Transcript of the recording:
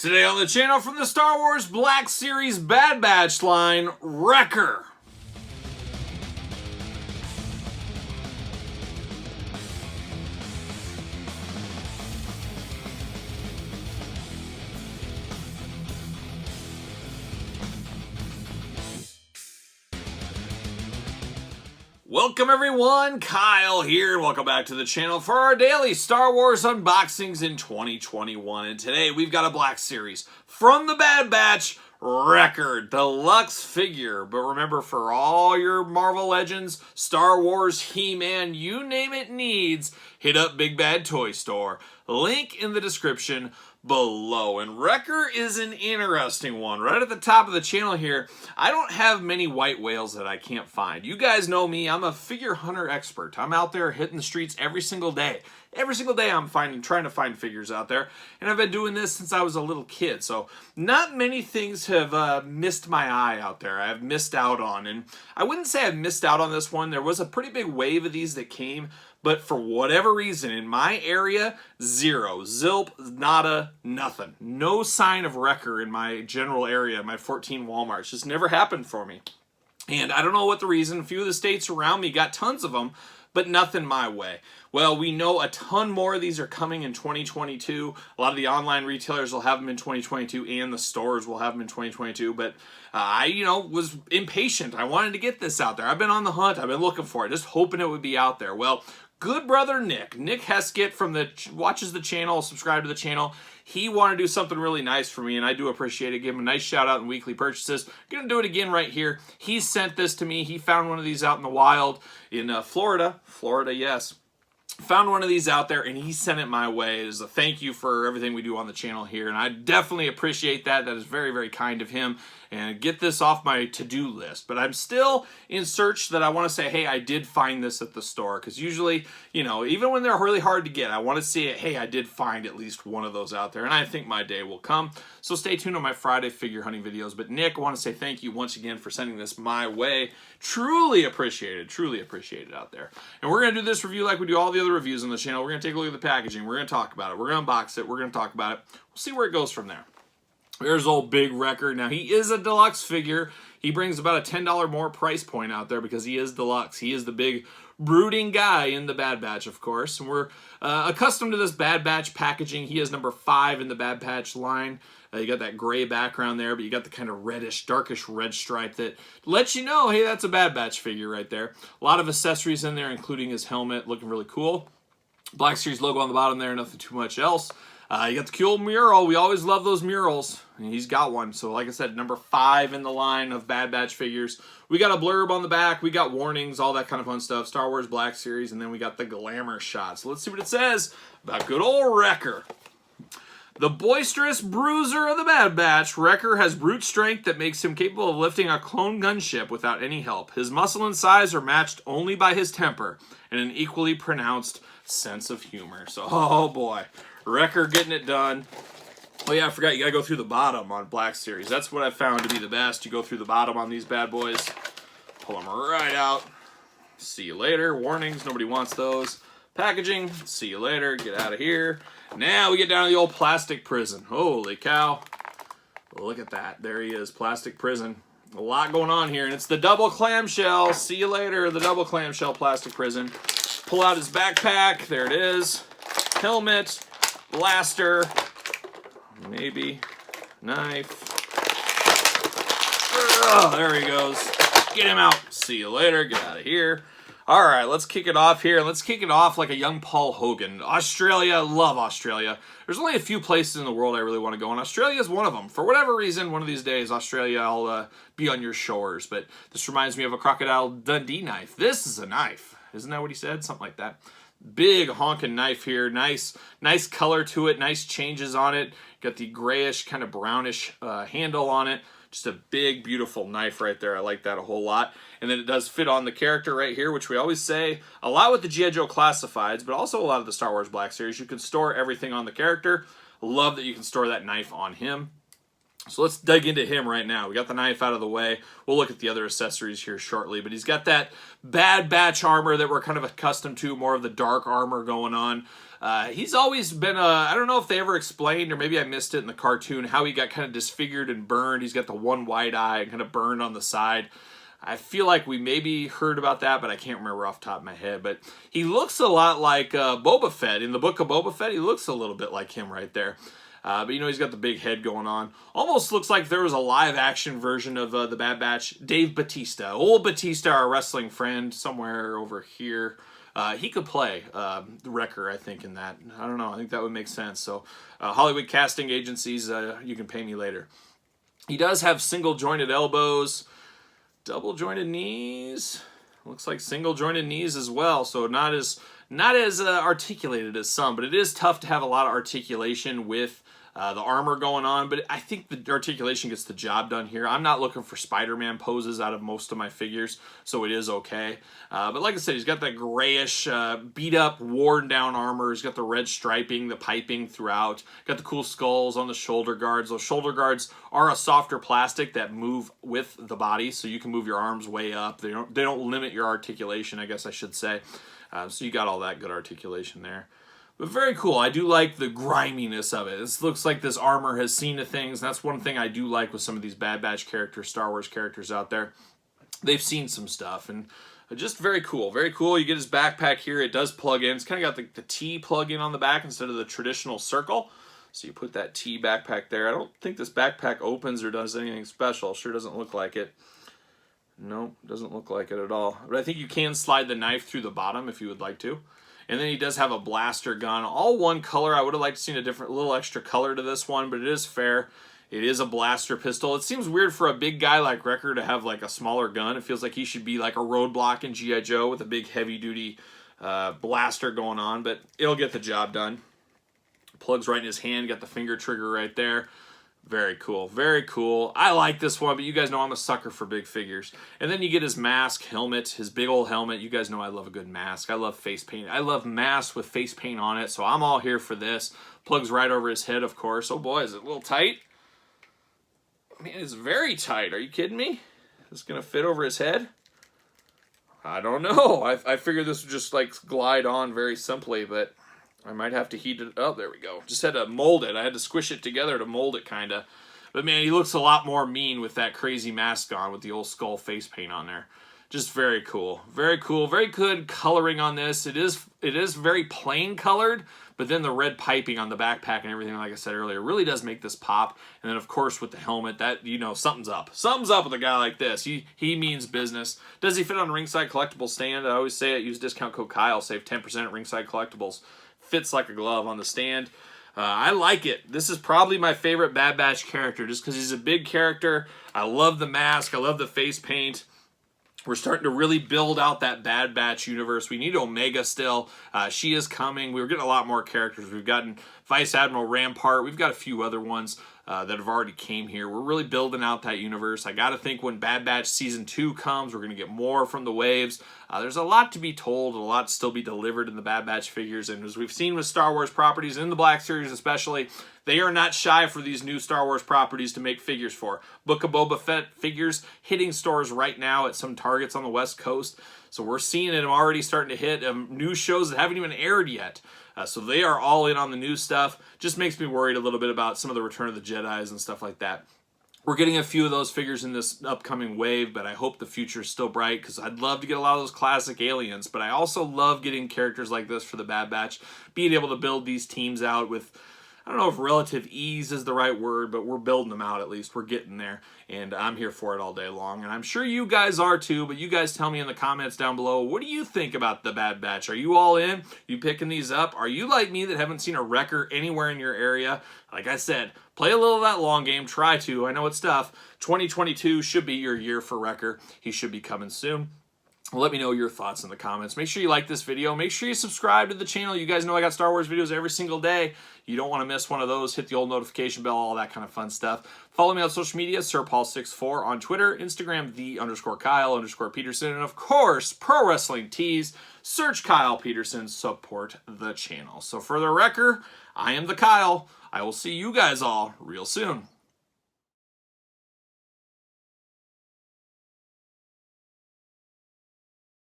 Today on the channel from the Star Wars Black Series Bad Batch line, Wrecker. Welcome everyone, Kyle here, and welcome back to the channel for our daily Star Wars unboxings in 2021. And today we've got a Black Series from the Bad Batch, Wrecker deluxe figure. But remember, for all your Marvel Legends, Star Wars, He-Man, you name it needs, hit up Big Bad Toy Store. Link in the description below. And Wrecker is an interesting one. Right at the top of the channel here, I don't have many white whales that I can't find. You guys know me, I'm a figure hunter expert. I'm out there hitting the streets every single day. Every single day I'm trying to find figures out there, and I've been doing this since I was a little kid, so not many things have missed my eye out there. I've missed out on, and I wouldn't say I've missed out on this one. There was a pretty big wave of these that came, but for whatever reason, in my area, zero. Zilp, nada, nothing. No sign of Wrecker in my general area, my 14 Walmarts. Just never happened for me. And I don't know what the reason. A few of the states around me got tons of them, but nothing my way. Well, we know a ton more of these are coming in 2022. A lot of the online retailers will have them in 2022, and the stores will have them in 2022. But I, was impatient. I wanted to get this out there. I've been on the hunt. I've been looking for it, just hoping it would be out there. Well, good brother Nick Heskett watches the channel, subscribe to the channel. He wanted to do something really nice for me, and I do appreciate it. Give him a nice shout out in weekly purchases. I'm gonna do it again right here. He sent this to me. He found one of these out in the wild in Florida. Florida, yes. Found one of these out there, and he sent it my way as a thank you for everything we do on the channel here, and I definitely appreciate that. That is very, very kind of him, and get this off my to-do list. But I'm still in search that I want to say, hey, I did find this at the store, because usually, even when they're really hard to get, I want to see it, hey, I did find at least one of those out there, and I think my day will come. So stay tuned on my Friday figure hunting videos. But Nick, I want to say thank you once again for sending this my way. Truly appreciated out there. And we're going to do this review like we do all the other reviews on the channel. We're going to take a look at the packaging. We're going to talk about it. We're going to unbox it. We're going to talk about it. We'll see where it goes from there. There's old Big Wrecker. Now, he is a deluxe figure. He brings about a $10 more price point out there because he is deluxe. He is the big brooding guy in the Bad Batch, of course. And we're accustomed to this Bad Batch packaging. He is number 5 in the Bad Batch line. You got that gray background there, but you got the kind of reddish, darkish red stripe that lets you know, hey, that's a Bad Batch figure right there. A lot of accessories in there, including his helmet, looking really cool. Black Series logo on the bottom there, nothing too much else. You got the cool mural. We always love those murals, and he's got one. So like I said, number 5 in the line of Bad Batch figures. We got a blurb on the back. We got warnings, all that kind of fun stuff. Star Wars Black Series, and then we got the glamour shot. So let's see what it says about good old Wrecker. The boisterous bruiser of the Bad Batch, Wrecker has brute strength that makes him capable of lifting a clone gunship without any help. His muscle and size are matched only by his temper and an equally pronounced sense of humor. So, oh boy, Wrecker getting it done. Oh yeah, I forgot, you gotta go through the bottom on Black Series. That's what I found to be the best. You go through the bottom on these bad boys, pull them right out. See you later. Warnings, nobody wants those. Packaging, see you later, get out of here. Now we get down to the old plastic prison. Holy cow. Look at that. There he is, plastic prison. A lot going on here, and it's the double clamshell. See you later, the double clamshell plastic prison. Pull out his backpack. There it is. Helmet, blaster, maybe knife. Oh, there he goes. Get him out. See you later. Get out of here. All right, let's kick it off here. Let's kick it off like a young Paul Hogan. Australia, love Australia. There's only a few places in the world I really want to go, and Australia is one of them. For whatever reason, one of these days, Australia, I'll be on your shores. But this reminds me of a Crocodile Dundee knife. This is a knife. Isn't that what he said? Something like that. Big honking knife here. Nice color to it. Nice changes on it. Got the grayish, kind of brownish handle on it. Just a big, beautiful knife right there. I like that a whole lot. And then it does fit on the character right here, which we always say a lot with the G.I. Joe classifieds, but also a lot of the Star Wars Black Series. You can store everything on the character. Love that you can store that knife on him. So let's dig into him right now. We got the knife out of the way. We'll look at the other accessories here shortly, but he's got that Bad Batch armor that we're kind of accustomed to, more of the dark armor going on. He's always been I don't know if they ever explained, or maybe I missed it in the cartoon, how he got kind of disfigured and burned. He's got the one white eye and kind of burned on the side. I feel like we maybe heard about that, but I can't remember off the top of my head. But he looks a lot like Boba Fett. In the book of Boba Fett, he looks a little bit like him right there. But, you know, he's got the big head going on. Almost looks like there was a live-action version of the Bad Batch. Dave Bautista. Old Bautista, our wrestling friend, somewhere over here. He could play Wrecker, I think, in that. I don't know. I think that would make sense. So, Hollywood casting agencies, you can pay me later. He does have single-jointed elbows. Double-jointed knees. Looks like single-jointed knees as well. So not as articulated as some, but it is tough to have a lot of articulation with the armor going on. But I think the articulation gets the job done here. I'm not looking for Spider-Man poses out of most of my figures, so it is okay. But like I said, he's got that grayish, beat-up, worn-down armor. He's got the red striping, the piping throughout. Got the cool skulls on the shoulder guards. Those shoulder guards are a softer plastic that move with the body, so you can move your arms way up. They don't limit your articulation, I guess I should say. So you got all that good articulation there. But very cool. I do like the griminess of it. This looks like this armor has seen to things. And that's one thing I do like with some of these Bad Batch characters, Star Wars characters out there. They've seen some stuff. And just very cool. Very cool. You get his backpack here. It does plug in. It's kind of got the T plug in on the back instead of the traditional circle. So you put that T backpack there. I don't think this backpack opens or does anything special. Sure doesn't look like it. No, doesn't look like it at all. But I think you can slide the knife through the bottom if you would like to. And then he does have a blaster gun. All one color. I would have liked to see a little extra color to this one, but it is fair. It is a blaster pistol. It seems weird for a big guy like Wrecker to have like a smaller gun. It feels like he should be like a Roadblock in G.I. Joe with a big heavy-duty blaster going on, but it'll get the job done. Plugs right in his hand. Got the finger trigger right there. Very cool. Very cool. I like this one, but you guys know I'm a sucker for big figures. And then you get his mask, helmet, his big old helmet. You guys know I love a good mask. I love face paint. I love masks with face paint on it, so I'm all here for this. Plugs right over his head, of course. Oh boy, is it a little tight? Man, it's very tight. Are you kidding me? Is this going to fit over his head? I don't know. I figured this would just like glide on very simply, but I might have to heat it. Oh, there we go. Just had to mold it. I had to squish it together to mold it, kind of. But, man, he looks a lot more mean with that crazy mask on with the old skull face paint on there. Just very cool. Very cool. Very good coloring on this. It is very plain colored, but then the red piping on the backpack and everything, like I said earlier, really does make this pop. And then, of course, with the helmet, that, you know, something's up. Something's up with a guy like this. He means business. Does he fit on a Ringside Collectibles stand? I always say it. Use discount code Kyle. Save 10% at Ringside Collectibles. Fits like a glove on the stand. I like it. This is probably my favorite Bad Batch character just because he's a big character. I love the mask. I love the face paint. We're starting to really build out that Bad Batch universe. We need Omega still. She is coming. We're getting a lot more characters. We've gotten Vice Admiral Rampart. We've got a few other ones that have already came here. We're really building out that universe. I got to think when Bad Batch Season 2 comes, we're going to get more from the waves. There's a lot to be told, a lot to still be delivered in the Bad Batch figures. And as we've seen with Star Wars properties, in the Black Series especially, they are not shy for these new Star Wars properties to make figures for. Book of Boba Fett figures hitting stores right now at some Targets on the West Coast. So we're seeing them already starting to hit new shows that haven't even aired yet. So they are all in on the new stuff. Just makes me worried a little bit about some of the Return of the Jedis and stuff like that. We're getting a few of those figures in this upcoming wave, but I hope the future is still bright because I'd love to get a lot of those classic aliens. But I also love getting characters like this for the Bad Batch, being able to build these teams out with, I don't know if relative ease is the right word, but we're building them out at least. We're getting there, and I'm here for it all day long. And I'm sure you guys are too, but you guys tell me in the comments down below, what do you think about the Bad Batch? Are you all in? You picking these up? Are you like me that haven't seen a Wrecker anywhere in your area? Like I said, play a little of that long game. Try to. I know it's tough. 2022 should be your year for Wrecker. He should be coming soon. Let me know your thoughts in the comments. Make sure you like this video. Make sure you subscribe to the channel. You guys know I got Star Wars videos every single day. You don't want to miss one of those. Hit the old notification bell, all that kind of fun stuff. Follow me on social media, SirPaul64 on Twitter, Instagram, _Kyle_Peterson, and of course, Pro Wrestling Tees. Search Kyle Peterson, support the channel. So for the Wrecker, I am the Kyle. I will see you guys all real soon.